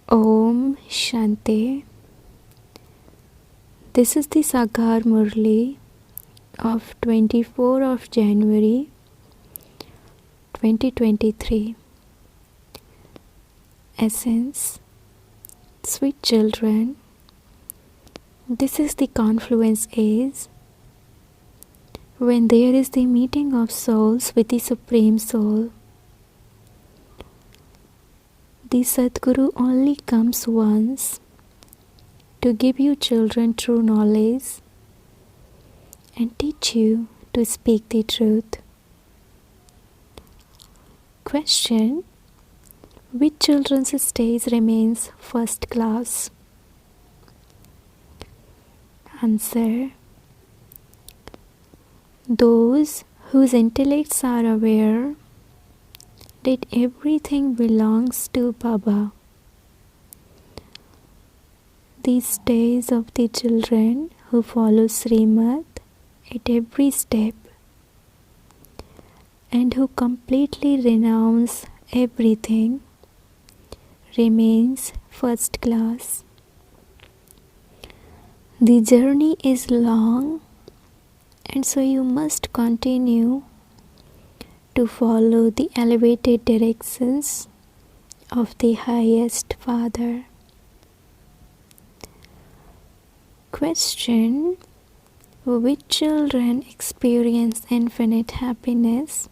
Om Shanti. This is the Sagar Murli of 24 of January 2023. Essence. Sweet children, this is the confluence age when there is the meeting of souls with the Supreme Soul. The Sadguru only comes once to give you children true knowledge and teach you to speak the truth. Question: which children's stage remains first class? Answer: those whose intellects are aware that everything belongs to Baba. The stage of the children who follow Srimad at every step and who completely renounce everything remains first class. The journey is long, and so you must continue to follow the elevated directions of the highest Father. Question: which children experience infinite happiness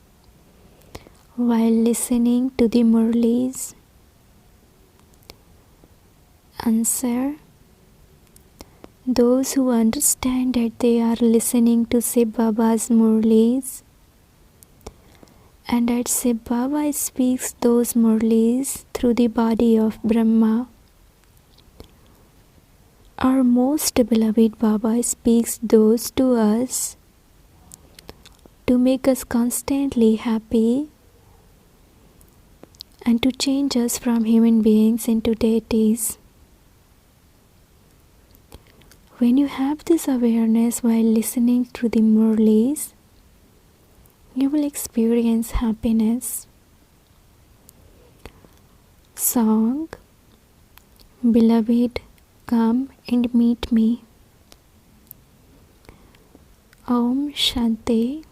while listening to the Murlis? Answer: those who understand that they are listening to Shiv Baba's Murlis and that Shiv Baba speaks those Murlis through the body of Brahma. Our most beloved Baba speaks those to us to make us constantly happy and to change us from human beings into deities. When you have this awareness while listening to the Murlis, you will experience happiness. Song: Beloved, come and meet me. Om Shanti.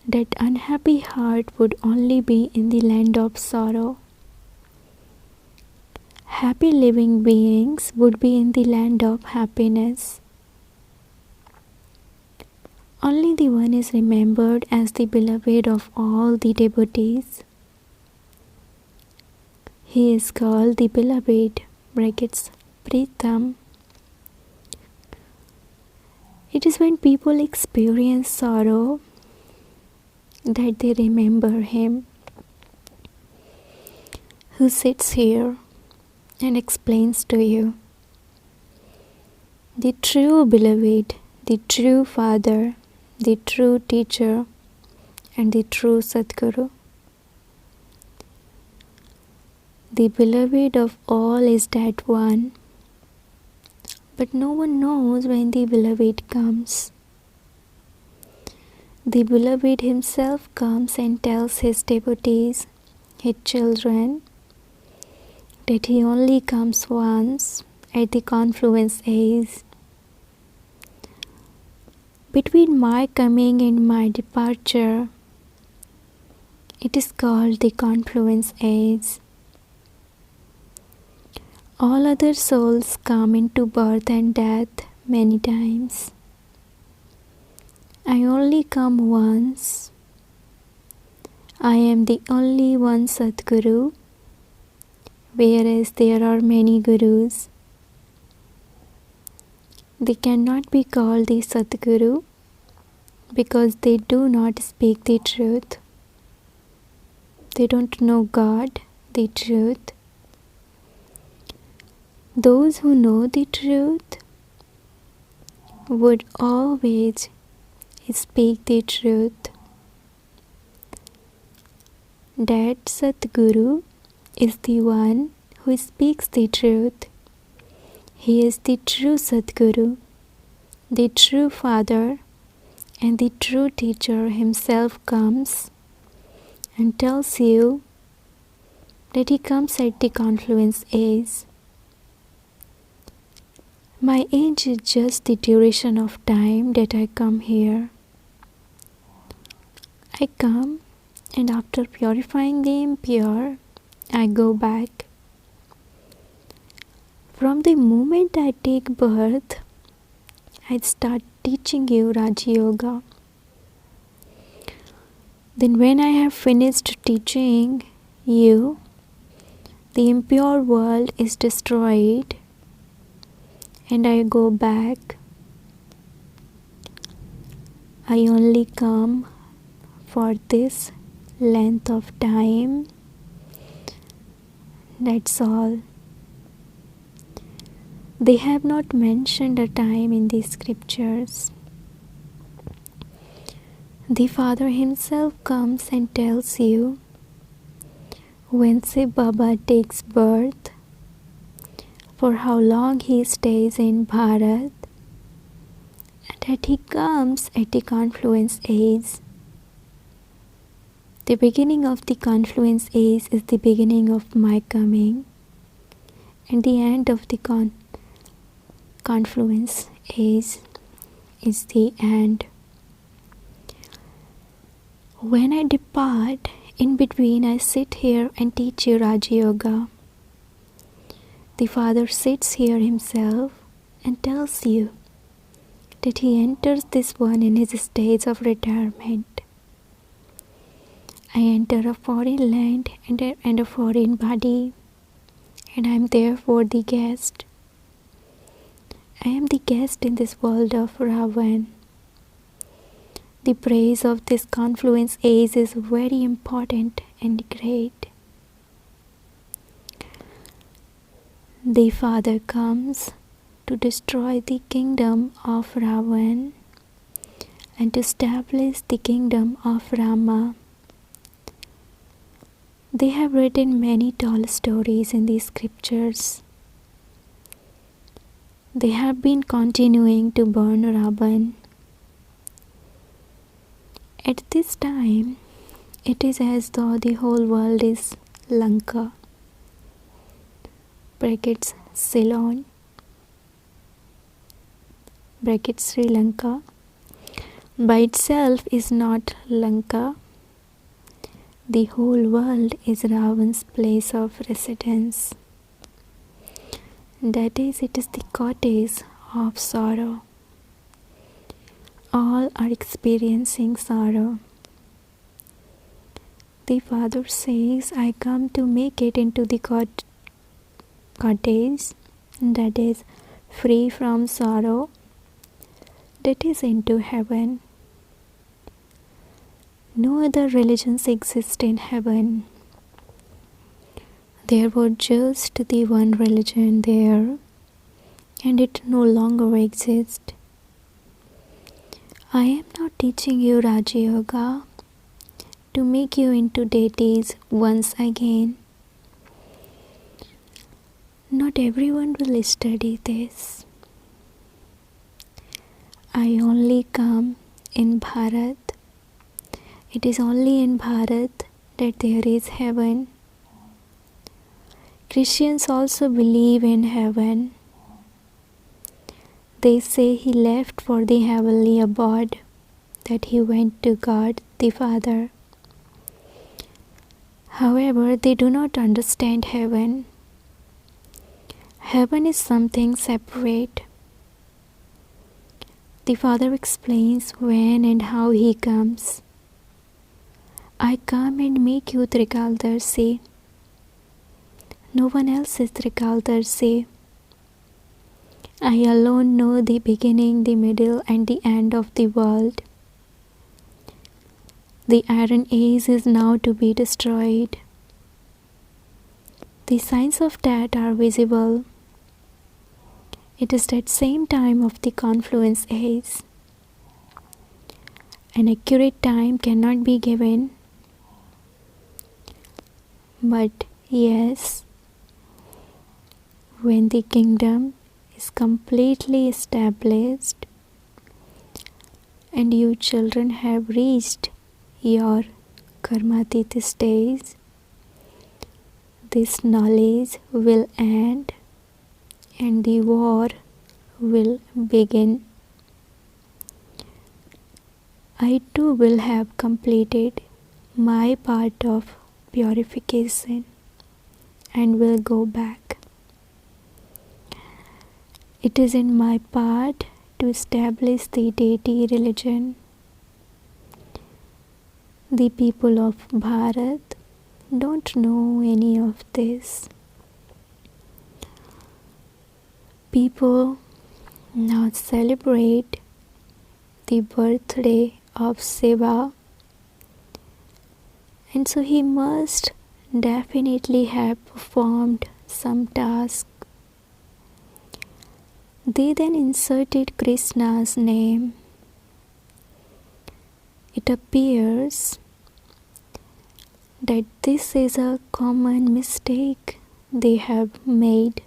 That unhappy heart would only be in the land of sorrow. Happy living beings would be in the land of happiness. Only the one is remembered as the beloved of all the devotees. He is called the beloved, brackets, Pritam. It is when people experience sorrow that they remember him who sits here and explains to you. The true beloved, the true Father, the true teacher, and the true Sadguru. The beloved of all is that one, but no one knows when the beloved comes. The beloved himself comes and tells his devotees, his children, that he only comes once at the confluence age. Between my coming and my departure, it is called the confluence age. All other souls come into birth and death many times. I only come once. I am the only one Sadguru, whereas there are many Gurus. They cannot be called the Sadguru because they do not speak the truth. They don't know God, the truth. Those who know the truth would always speak the truth. That Sadguru is the one who speaks the truth. He is the true Sadguru, the true Father, and the true teacher himself comes and tells you that he comes at the confluence age. My age is just the duration of time that I come here. I come, and after purifying the impure, I go back. From the moment I take birth, I start teaching you Raja Yoga. Then when I have finished teaching you, the impure world is destroyed and I go back. I only come for this length of time. That's all. They have not mentioned a time in the scriptures. The Father himself comes and tells you when Shiv Baba takes birth, for how long he stays in Bharat, and that he comes at the confluence age. The beginning of the confluence age is the beginning of my coming, and the end of the confluence age is the end. When I depart, in between I sit here and teach you Raja Yoga. The Father sits here himself and tells you that he enters this one in his stage of retirement. I enter a foreign land and a foreign body, and I am therefore the guest. I am the guest in this world of Ravan. The praise of this confluence age is very important and great. The Father comes to destroy the kingdom of Ravan and to establish the kingdom of Rama. They have written many tall stories in the scriptures. They have been continuing to burn Ravan. At this time, it is as though the whole world is Lanka, brackets Ceylon, brackets Sri Lanka. By itself is not Lanka. The whole world is Ravan's place of residence. That is, it is the cottage of sorrow. All are experiencing sorrow. The Father says, I come to make it into the cottage that is free from sorrow, that is into heaven. No other religions exist in heaven. There was just the one religion there, and it no longer exists. I am not teaching you Raja Yoga to make you into deities once again. Not everyone will study this. I only come in Bharat. It is only in Bharat that there is heaven. Christians also believe in heaven. They say he left for the heavenly abode, that he went to God the Father. However, they do not understand heaven. Heaven is something separate. The Father explains when and how he comes. I come and make you Trikaldarshi. No one else is Trikaldarshi. I alone know the beginning, the middle, and the end of the world. The Iron Age is now to be destroyed. The signs of that are visible. It is that same time of the confluence age. An accurate time cannot be given. But yes, when the kingdom is completely established and you children have reached your Karmatita stage, this knowledge will end and the war will begin. I too will have completed my part of purification and will go back. It is in my part to establish the deity religion. The people of Bharat don't know any of this. People now celebrate the birthday of Shiva, and so he must definitely have performed some task. They then inserted Krishna's name. It appears that this is a common mistake they have made.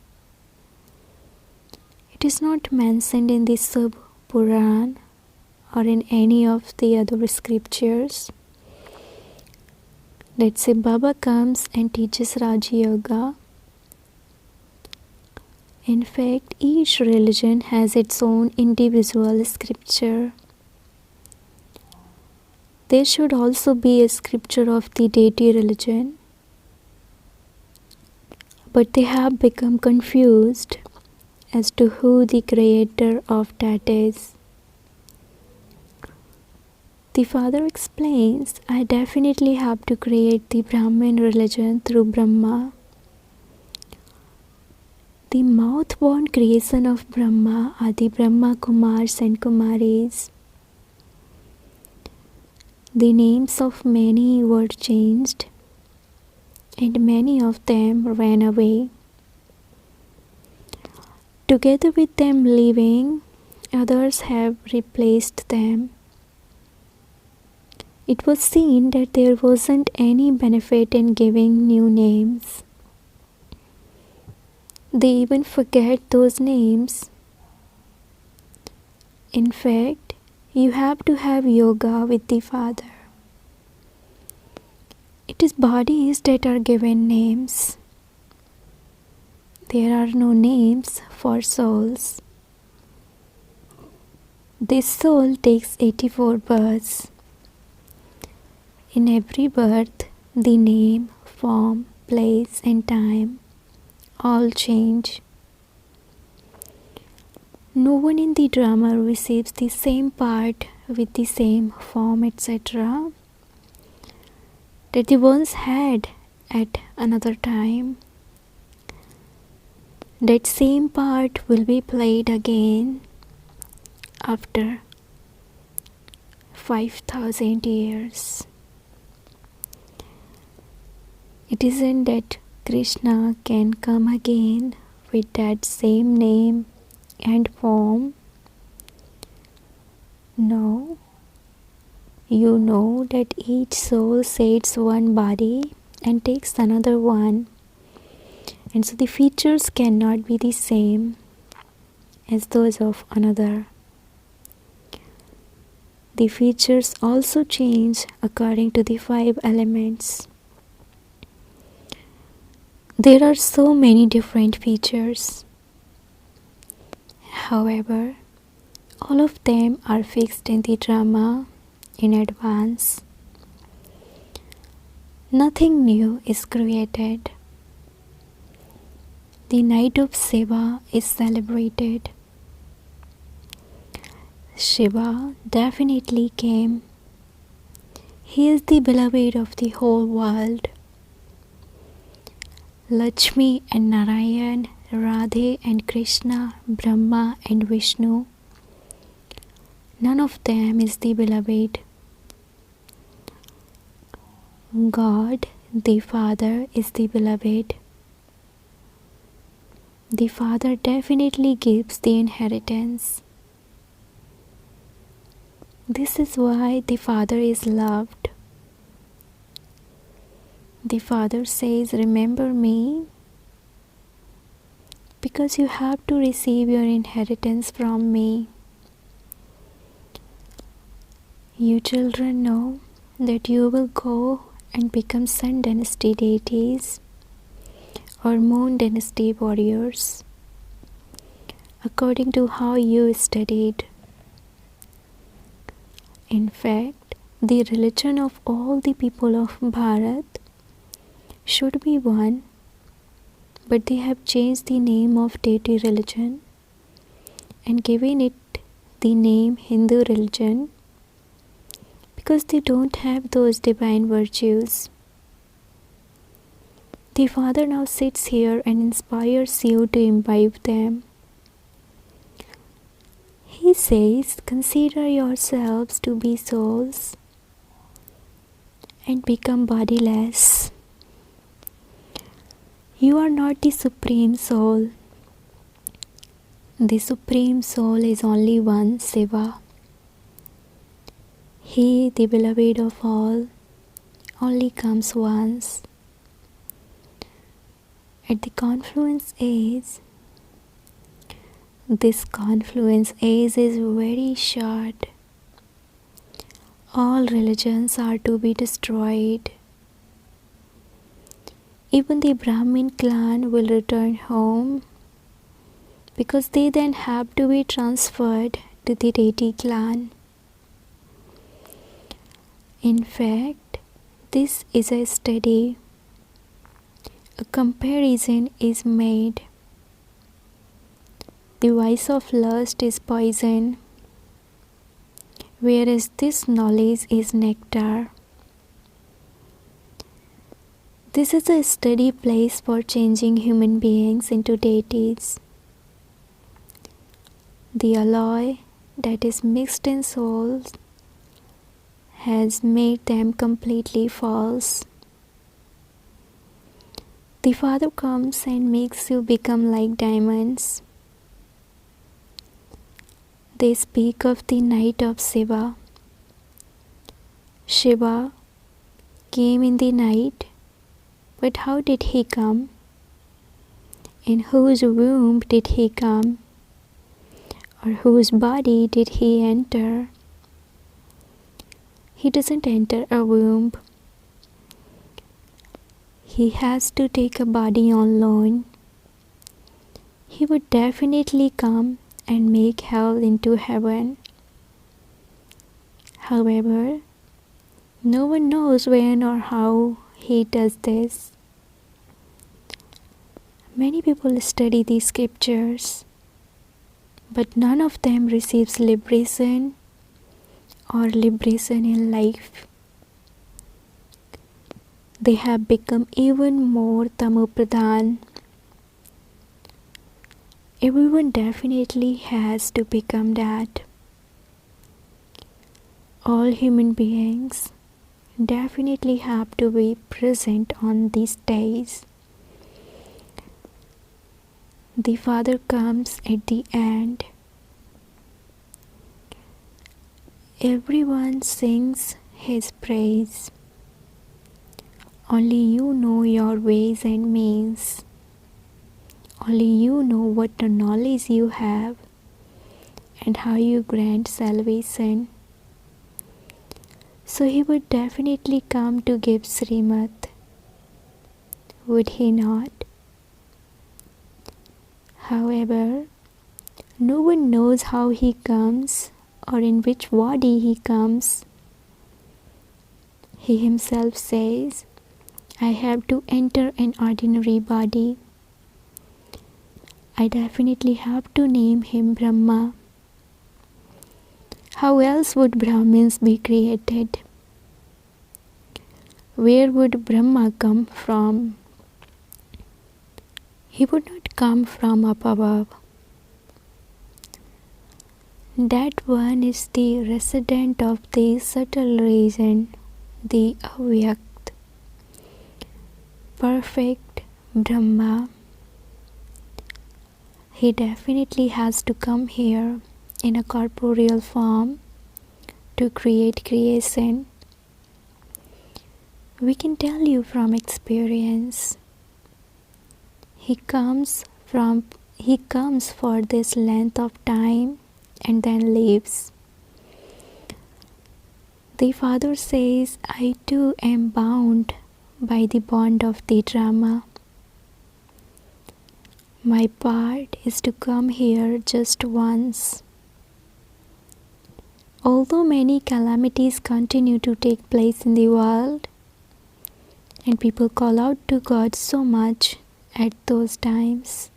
It is not mentioned in the Sub Puran or in any of the other scriptures that Shiv Baba comes and teaches Raja Yoga. In fact, each religion has its own individual scripture. There should also be a scripture of the deity religion, but they have become confused as to who the creator of that is. The father explains, I definitely have to create the Brahmin religion through Brahma. The mouth-born creation of Brahma are the Brahma Kumars and Kumaris. The names of many were changed, and many of them ran away. Together with them leaving, others have replaced them. It was seen that there wasn't any benefit in giving new names. They even forget those names. In fact, you have to have yoga with the Father. It is bodies that are given names. There are no names for souls. This soul takes 84 births. In every birth, the name, form, place and time all change. No one in the drama receives the same part with the same form, etc. that they once had at another time. That same part will be played again after 5,000 years. It isn't that Krishna can come again with that same name and form. No. You know that each soul shades one body and takes another one. And so the features cannot be the same as those of another. The features also change according to the 5 elements. There are so many different features. However, all of them are fixed in the drama in advance. Nothing new is created. The night of Shiva is celebrated. Shiva definitely came. He is the beloved of the whole world. Lakshmi and Narayan, Radhe and Krishna, Brahma and Vishnu. None of them is the beloved. God, the Father, is the beloved. The Father definitely gives the inheritance. This is why the Father is loved. The Father says, remember me, because you have to receive your inheritance from me. You children know that you will go and become Sun Dynasty deities, or Moon Dynasty warriors, according to how you studied. In fact, the religion of all the people of Bharat should be one, but they have changed the name of deity religion and given it the name Hindu religion because they don't have those divine virtues. The Father now sits here and inspires you to imbibe them. He says, consider yourselves to be souls and become bodiless. You are not the Supreme Soul. The Supreme Soul is only one, Shiva. He, the beloved of all, only comes once. At the confluence age, this confluence age is very short. All religions are to be destroyed. Even the Brahmin clan will return home because they then have to be transferred to the deity clan. In fact, this is a study. A comparison is made. The vice of lust is poison, whereas this knowledge is nectar. This is a study place for changing human beings into deities. The alloy that is mixed in souls has made them completely false. The Father comes and makes you become like diamonds. They speak of the night of Shiva. Shiva came in the night, but how did he come? In whose womb did he come? Or whose body did he enter? He doesn't enter a womb. He has to take a body on loan. He would definitely come and make hell into heaven. However, no one knows when or how he does this. Many people study these scriptures, but none of them receives liberation or liberation in life. They have become even more tamopradhan. Everyone definitely has to become that. All human beings definitely have to be present on these days. The Father comes at the end. Everyone sings His praise. Only you know your ways and means. Only you know what the knowledge you have and how you grant salvation. So He would definitely come to give Srimad. Would He not? However, no one knows how He comes or in which body He comes. He Himself says, I have to enter an ordinary body. I definitely have to name Him Brahma. How else would Brahmins be created? Where would Brahma come from? He would not come from up above. That one is the resident of the subtle region, the Avyakt, perfect Brahma. He definitely has to come here in a corporeal form to create creation. We can tell you from experience. He comes for this length of time and then leaves. The Father says, I too am bound by the bond of the drama. My part is to come here just once. Although many calamities continue to take place in the world, and people call out to God so much at those times,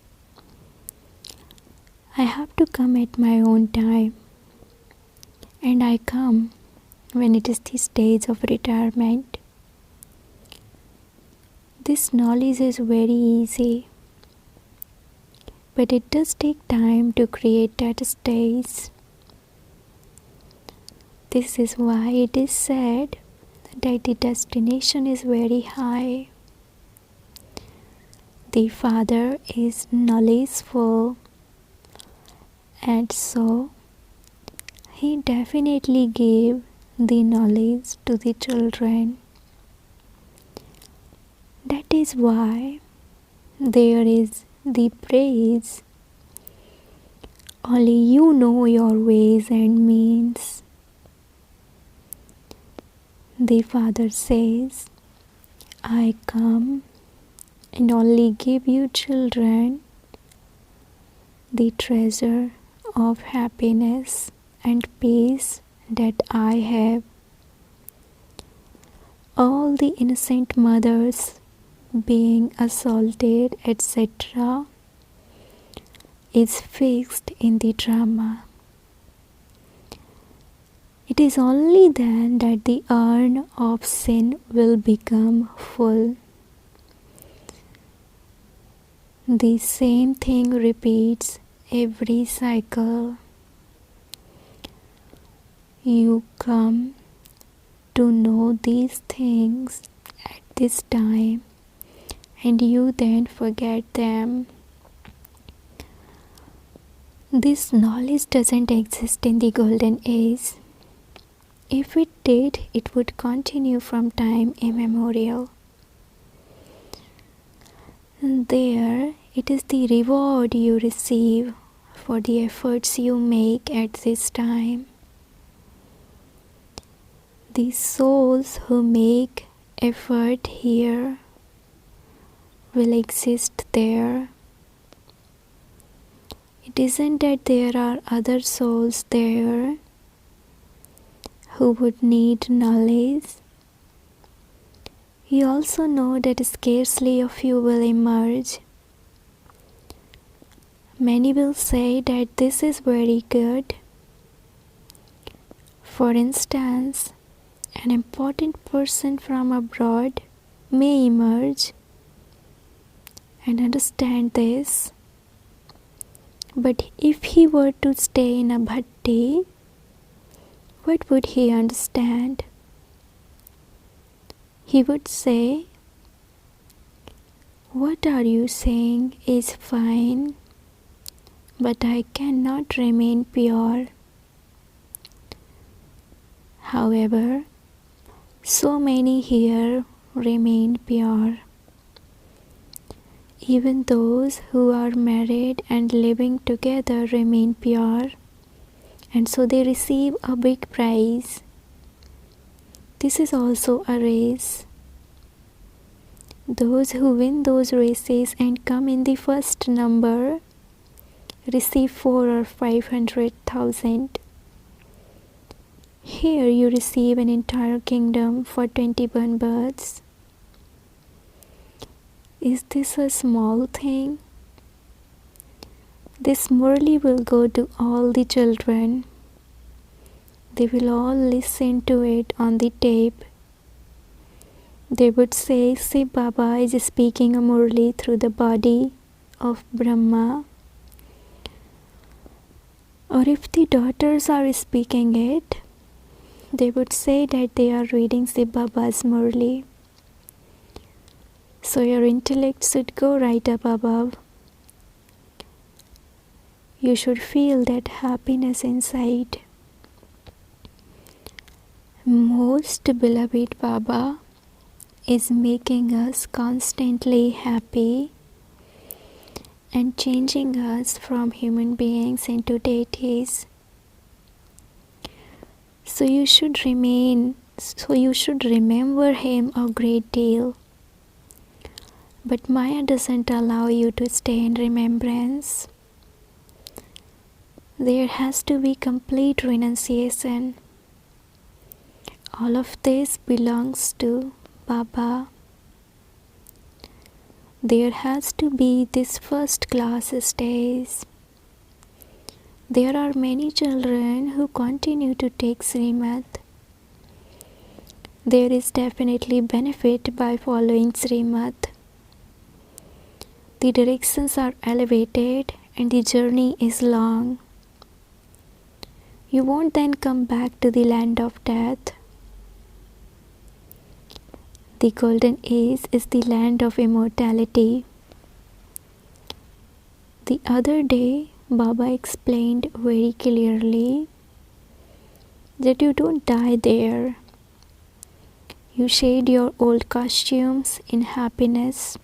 I have to come at my own time. And I come when it is the stage of retirement. This knowledge is very easy, but it does take time to create that stage. This is why it is said that the destination is very high. The Father is knowledgeful, and so He definitely gave the knowledge to the children. That is why there is the praise. Only you know your ways and means. The Father says, I come and only give you children the treasure of happiness and peace that I have. All the innocent mothers being assaulted, etc., is fixed in the drama. It is only then that the urn of sin will become full. The same thing repeats every cycle. You come to know these things at this time, and you then forget them. This knowledge doesn't exist in the golden age. If it did, it would continue from time immemorial. There, it is the reward you receive for the efforts you make at this time. The souls who make effort here will exist there. It isn't that there are other souls there who would need knowledge. You also know that scarcely a few will emerge. Many will say that this is very good. For instance, an important person from abroad may emerge and understand this. But if he were to stay in a bhatti, what would he understand? He would say, what are you saying is fine, but I cannot remain pure. However, so many here remain pure. Even those who are married and living together remain pure, and so they receive a big prize. This is also a race. Those who win those races and come in the first number receive 4 or 500,000. Here you receive an entire kingdom for 21 births. Is this a small thing? This Murli will go to all the children. They will all listen to it on the tape. They would say, Shiv Baba is speaking a Murli through the body of Brahma. Or if the daughters are speaking it, they would say that they are reading Shiv Baba's Murli. So your intellect should go right up above. You should feel that happiness inside. Most beloved Baba is making us constantly happy and changing us from human beings into deities. So you should remember him a great deal. But Maya doesn't allow you to stay in remembrance. There has to be complete renunciation. All of this belongs to Baba. There has to be this first class stage. There are many children who continue to take Srimad. There is definitely benefit by following Srimad. The directions are elevated and the journey is long. You won't then come back to the land of death. The golden age is the land of immortality. The other day, Baba explained very clearly that you don't die there. You shed your old costumes in happiness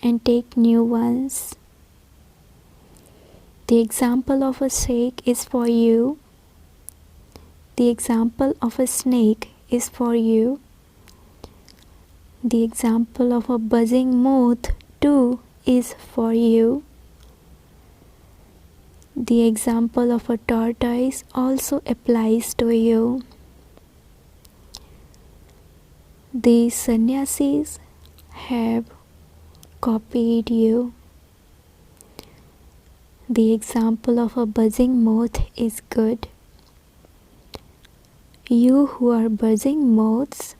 and take new ones. The example of a snake is for you. The example of a snake is for you. The example of a buzzing moth too is for you. The example of a tortoise also applies to you. The sannyasis have copied you. The example of a buzzing moth is good. You who are buzzing moths,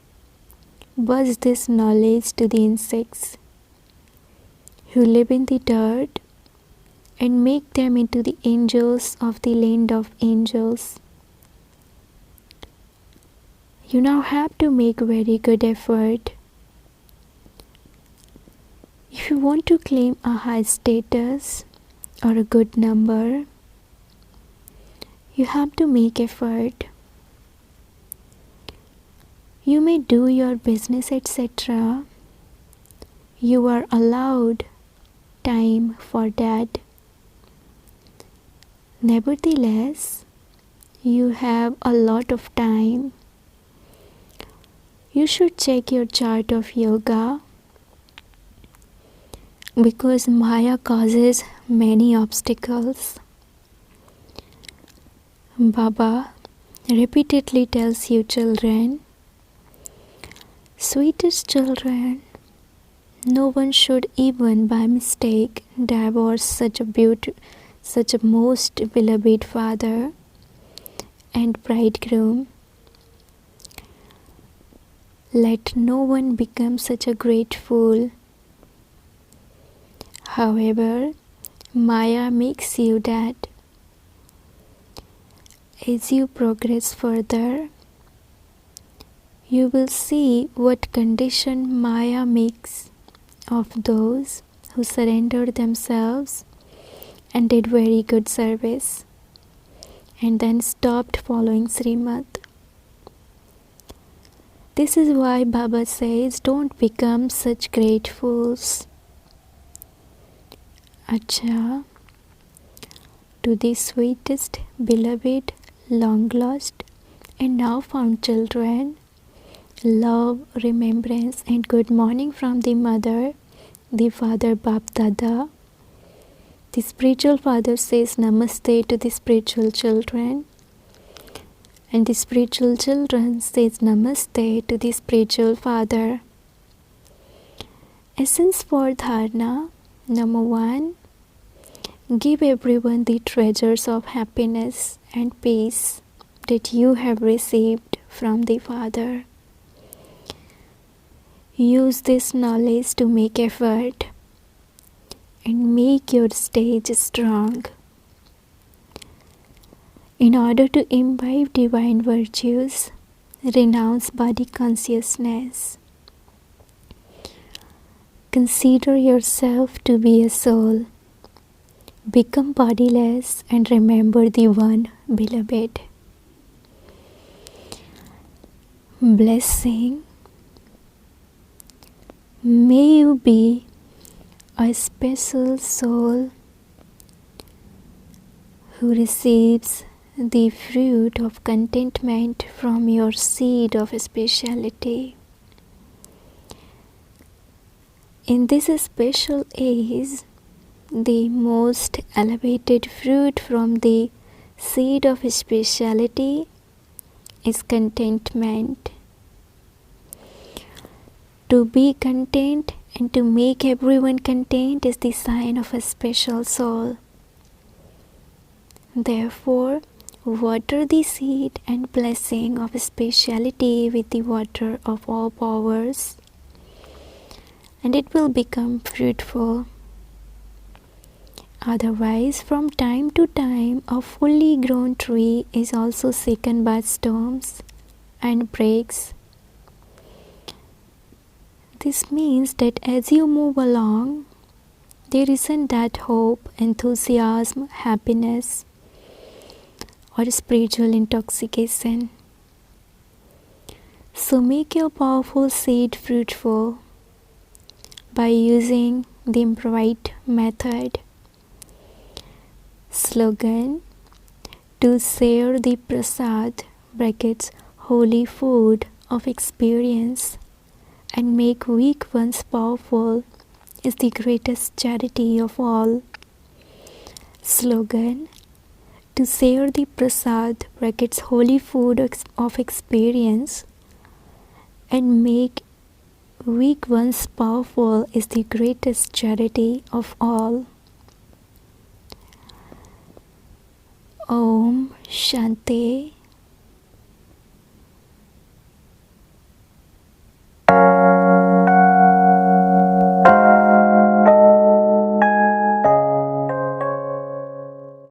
buzz this knowledge to the insects who live in the dirt and make them into the angels of the land of angels. You now have to make very good effort. If you want to claim a high status or a good number, you have to make effort. You may do your business, etc. You are allowed time for that. Nevertheless, you have a lot of time. You should check your chart of yoga because Maya causes many obstacles. Baba repeatedly tells you children, sweetest children, no one should even by mistake divorce such a most beloved father and bridegroom. Let no one become such a great fool. However, Maya makes you that. As you progress further, you will see what condition Maya makes of those who surrendered themselves and did very good service and then stopped following Srimad. This is why Baba says, don't become such great fools. Acha, to the sweetest, beloved, long lost and now found children, love, remembrance and good morning from the mother, the father Bap Dada. The spiritual father says namaste to the spiritual children, and the spiritual children says namaste to the spiritual father. Essence for dharana. Number 1. Give everyone the treasures of happiness and peace that you have received from the Father. Use this knowledge to make effort and make your stage strong. In order to imbibe divine virtues, renounce body consciousness. Consider yourself to be a soul. Become bodiless and remember the one beloved. Blessing. May you be a special soul who receives the fruit of contentment from your seed of speciality. In this special age, the most elevated fruit from the seed of speciality is contentment. To be content and to make everyone content is the sign of a special soul. Therefore, water the seed and blessing of speciality with the water of all powers, and it will become fruitful. Otherwise, from time to time, a fully grown tree is also shaken by storms and breaks. This means that as you move along, there isn't that hope, enthusiasm, happiness, or spiritual intoxication. So make your powerful seed fruitful by using the right method. Slogan: to share the prasad brackets holy food of experience and make weak ones powerful is the greatest charity of all. Slogan: to share the prasad brackets holy food of experience and make weak ones powerful is the greatest charity of all. Om Shanti